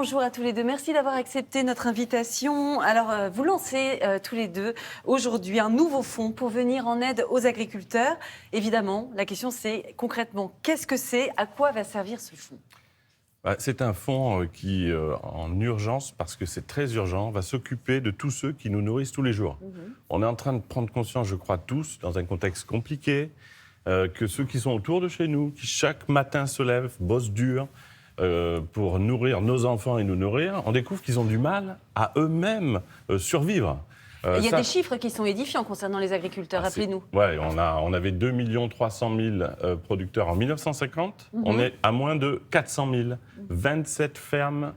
bonjour à tous les deux. Merci d'avoir accepté notre invitation. Alors, vous lancez tous les deux aujourd'hui un nouveau fonds pour venir en aide aux agriculteurs. Évidemment, la question c'est concrètement, qu'est-ce que c'est? À quoi va servir ce fonds? C'est un fonds qui, en urgence, parce que c'est très urgent, va s'occuper de tous ceux qui nous nourrissent tous les jours. On est en train de prendre conscience, je crois tous, dans un contexte compliqué, que ceux qui sont autour de chez nous, qui chaque matin se lèvent, bossent dur, pour nourrir nos enfants et nous nourrir, on découvre qu'ils ont du mal à eux-mêmes survivre. Il y a des chiffres qui sont édifiants concernant les agriculteurs, rappelez-nous. Oui, on avait 2 300 000 producteurs en 1950, on est à moins de 400 000. 27 fermes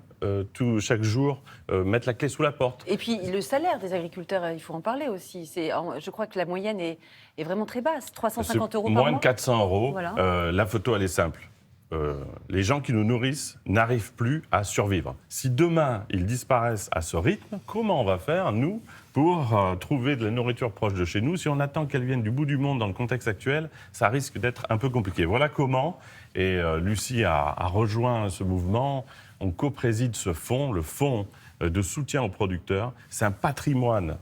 chaque jour mettent la clé sous la porte. Et puis le salaire des agriculteurs, il faut en parler aussi. Je crois que la moyenne est vraiment très basse, 350 euros par mois. Moins de 400 euros, voilà. la photo elle est simple. Les gens qui nous nourrissent n'arrivent plus à survivre. Si demain, ils disparaissent à ce rythme, comment on va faire, nous, pour trouver de la nourriture proche de chez nous? Si on attend qu'elle vienne du bout du monde dans le contexte actuel, ça risque d'être un peu compliqué. Voilà comment, et Lucie a rejoint ce mouvement, on co-préside ce fonds, le fonds de soutien aux producteurs. C'est un patrimoine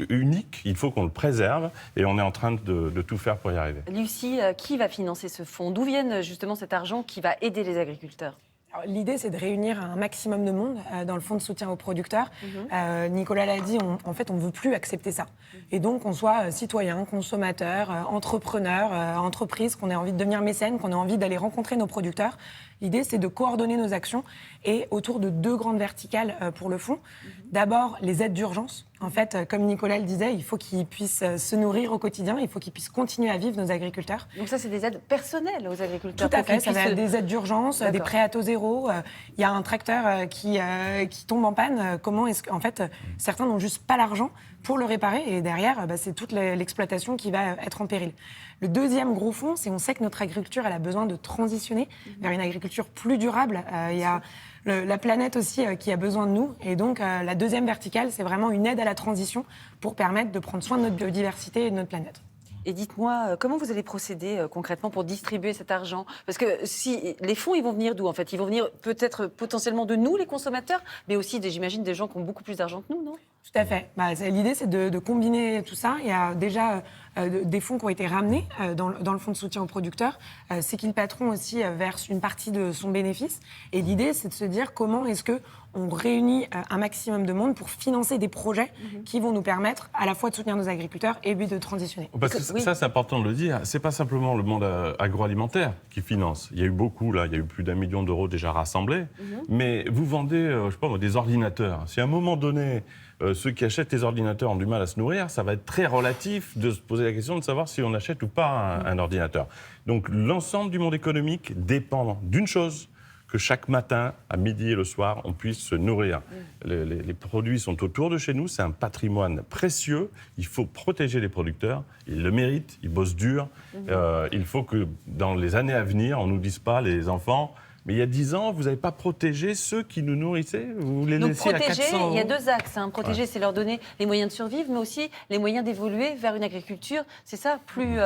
unique, il faut qu'on le préserve et on est en train de tout faire pour y arriver. Lucie, qui va financer ce fonds? D'où vient justement cet argent qui va aider les agriculteurs? L'idée, c'est de réunir un maximum de monde dans le fonds de soutien aux producteurs. Nicolas l'a dit, on ne veut plus accepter ça. Et donc, qu'on soit citoyen, consommateur, entrepreneur, entreprise, qu'on ait envie de devenir mécène, qu'on ait envie d'aller rencontrer nos producteurs. L'idée, c'est de coordonner nos actions et autour de 2 grandes verticales pour le fonds. D'abord, les aides d'urgence. En fait, comme Nicolas le disait, il faut qu'ils puissent se nourrir au quotidien, il faut qu'ils puissent continuer à vivre, nos agriculteurs. Donc ça, c'est des aides personnelles aux agriculteurs? Tout à fait, ça va être des aides d'urgence, des prêts à taux zéro. Il y a un tracteur qui tombe en panne. Comment est-ce qu'en fait, certains n'ont juste pas l'argent pour le réparer et derrière, c'est toute l'exploitation qui va être en péril. Le deuxième gros fonds, c'est on sait que notre agriculture, elle a besoin de transitionner vers une agriculture plus durable. Il y a la planète aussi qui a besoin de nous. Et donc, la deuxième verticale, c'est vraiment une aide à la transition pour permettre de prendre soin de notre biodiversité et de notre planète. Et dites-moi, comment vous allez procéder concrètement pour distribuer cet argent? Parce que si les fonds, ils vont venir d'où en fait? Ils vont venir peut-être potentiellement de nous, les consommateurs, mais aussi, j'imagine, des gens qui ont beaucoup plus d'argent que nous, non? Tout à fait. L'idée, c'est de combiner tout ça. Il y a déjà des fonds qui ont été ramenés dans le fonds de soutien aux producteurs. C'est qu'il patron aussi verse une partie de son bénéfice. Et l'idée, c'est de se dire comment est-ce qu'on réunit un maximum de monde pour financer des projets qui vont nous permettre à la fois de soutenir nos agriculteurs et puis de transitionner. Parce que ça, c'est important de le dire. C'est pas simplement le monde agroalimentaire qui finance. Il y a eu beaucoup, là, il y a eu plus d'1 million d'euros déjà rassemblés. Mais vous vendez, je sais pas, des ordinateurs. Si à un moment donné, ceux qui achètent les ordinateurs ont du mal à se nourrir, ça va être très relatif de se poser la question de savoir si on achète ou pas un ordinateur. Donc l'ensemble du monde économique dépend d'une chose, que chaque matin, à midi et le soir, on puisse se nourrir. Les produits sont autour de chez nous, c'est un patrimoine précieux, il faut protéger les producteurs, ils le méritent, ils bossent dur. Il faut que dans les années à venir, on ne nous dise pas, les enfants... Mais il y a 10 ans, vous n'avez pas protégé ceux qui nous nourrissaient? Vous les laissiez à 400 euros. Il y a 2 axes. Protéger, c'est leur donner les moyens de survivre, mais aussi les moyens d'évoluer vers une agriculture, c'est ça, plus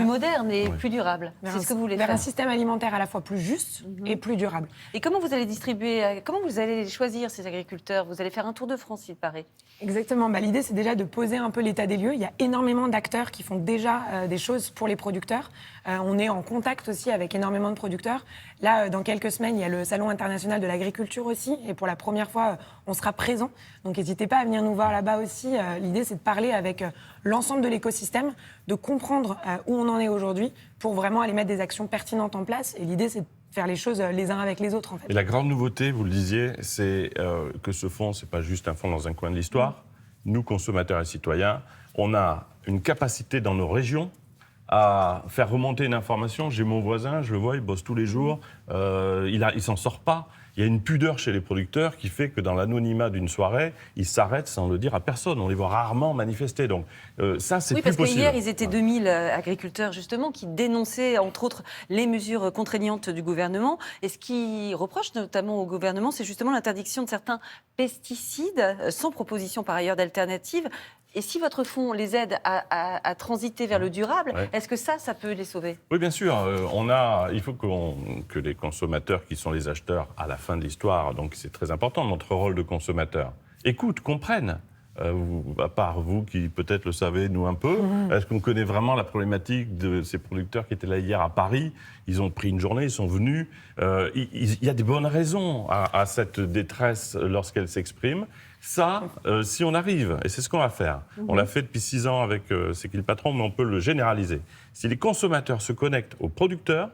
moderne et plus durable. C'est ce que vous voulez faire. Vers un système alimentaire à la fois plus juste et plus durable. Et comment vous allez distribuer, comment vous allez choisir ces agriculteurs? Vous allez faire un tour de France, il paraît. Exactement. L'idée, c'est déjà de poser un peu l'état des lieux. Il y a énormément d'acteurs qui font déjà des choses pour les producteurs. On est en contact aussi avec énormément de producteurs. Là, dans quelques semaines, il y a le Salon international de l'agriculture aussi. Et pour la première fois, on sera présent. Donc, n'hésitez pas à venir nous voir là-bas aussi. L'idée, c'est de parler avec l'ensemble de l'écosystème, de comprendre où on en est aujourd'hui pour vraiment aller mettre des actions pertinentes en place. Et l'idée, c'est de faire les choses les uns avec les autres, en fait. Et la grande nouveauté, vous le disiez, c'est que ce fonds, c'est pas juste un fonds dans un coin de l'histoire. Nous, consommateurs et citoyens, on a une capacité dans nos régions à faire remonter une information. J'ai mon voisin, je le vois, il bosse tous les jours, il s'en sort pas. Il y a une pudeur chez les producteurs qui fait que dans l'anonymat d'une soirée, ils s'arrêtent sans le dire à personne. On les voit rarement manifester. Donc ça, c'est plus possible. Oui, parce qu'hier, ils étaient 2000 agriculteurs, justement, qui dénonçaient, entre autres, les mesures contraignantes du gouvernement. Et ce qu'ils reprochent notamment au gouvernement, c'est justement l'interdiction de certains pesticides, sans proposition par ailleurs d'alternative. Et si votre fonds les aide à transiter vers le durable, Ouais. est-ce que ça peut les sauver? Oui, bien sûr. Il faut que les consommateurs, qui sont les acheteurs à la fin de l'histoire, donc c'est très important, notre rôle de consommateur, écoutent, comprennent. À part vous qui peut-être le savez, nous un peu, est-ce qu'on connaît vraiment la problématique de ces producteurs qui étaient là hier à Paris? Ils ont pris une journée, ils sont venus. Il y a des bonnes raisons à cette détresse lorsqu'elle s'exprime. Ça, si on arrive, et c'est ce qu'on va faire, on l'a fait depuis 6 ans avec C'est qui le patron, mais on peut le généraliser. Si les consommateurs se connectent aux producteurs,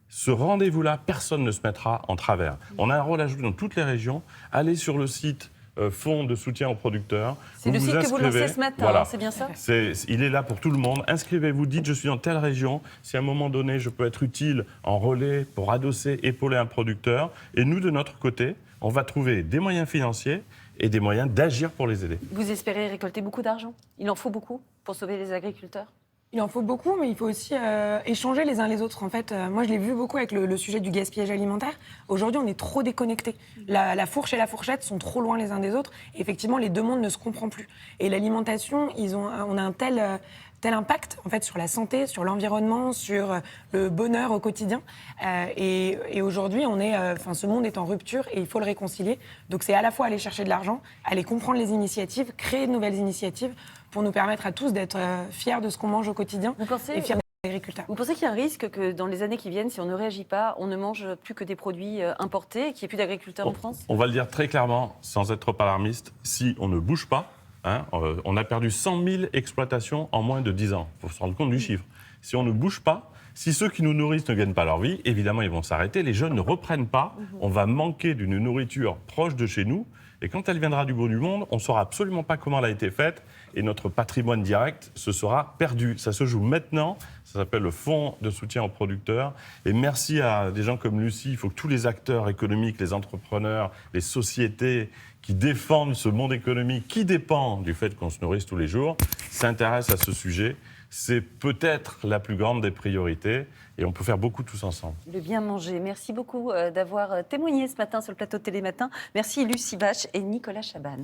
ce rendez-vous-là, personne ne se mettra en travers. On a un rôle à jouer dans toutes les régions. Allez sur le site Fonds de soutien aux producteurs. C'est le vous site que vous inscrivez. lancez ce matin, Voilà. hein, c'est bien ça? Il est là pour tout le monde. Inscrivez-vous, dites je suis dans telle région. Si à un moment donné, je peux être utile en relais pour adosser, épauler un producteur. Et nous, de notre côté, on va trouver des moyens financiers et des moyens d'agir pour les aider. Vous espérez récolter beaucoup d'argent? Il en faut beaucoup pour sauver les agriculteurs? Il en faut beaucoup, mais il faut aussi échanger les uns les autres. En fait, moi, je l'ai vu beaucoup avec le sujet du gaspillage alimentaire. Aujourd'hui, on est trop déconnectés. La fourche et la fourchette sont trop loin les uns des autres. Et effectivement, les deux mondes ne se comprennent plus. Et l'alimentation, on a un tel impact en fait sur la santé, sur l'environnement, sur le bonheur au quotidien. Et aujourd'hui, ce monde est en rupture et il faut le réconcilier. Donc, c'est à la fois aller chercher de l'argent, aller comprendre les initiatives, créer de nouvelles initiatives pour nous permettre à tous d'être fiers de ce qu'on mange au quotidien et fiers des agriculteurs. Vous pensez qu'il y a un risque que dans les années qui viennent, si on ne réagit pas, on ne mange plus que des produits importés et qu'il n'y ait plus d'agriculteurs en France? On va le dire très clairement, sans être trop alarmiste, si on ne bouge pas, on a perdu 100 000 exploitations en moins de 10 ans. Il faut se rendre compte du chiffre. Si on ne bouge pas, si ceux qui nous nourrissent ne gagnent pas leur vie, évidemment, ils vont s'arrêter. Les jeunes ne reprennent pas. On va manquer d'une nourriture proche de chez nous. Et quand elle viendra du bout du monde, on ne saura absolument pas comment elle a été faite. Et notre patrimoine direct se sera perdu. Ça se joue maintenant. Ça s'appelle le Fonds de soutien aux producteurs. Et merci à des gens comme Lucie. Il faut que tous les acteurs économiques, les entrepreneurs, les sociétés qui défendent ce monde économique, qui dépend du fait qu'on se nourrisse tous les jours, s'intéressent à ce sujet. C'est peut-être la plus grande des priorités et on peut faire beaucoup tous ensemble. Le bien manger. Merci beaucoup d'avoir témoigné ce matin sur le plateau de Télématin. Merci Lucie Vache et Nicolas Chaban.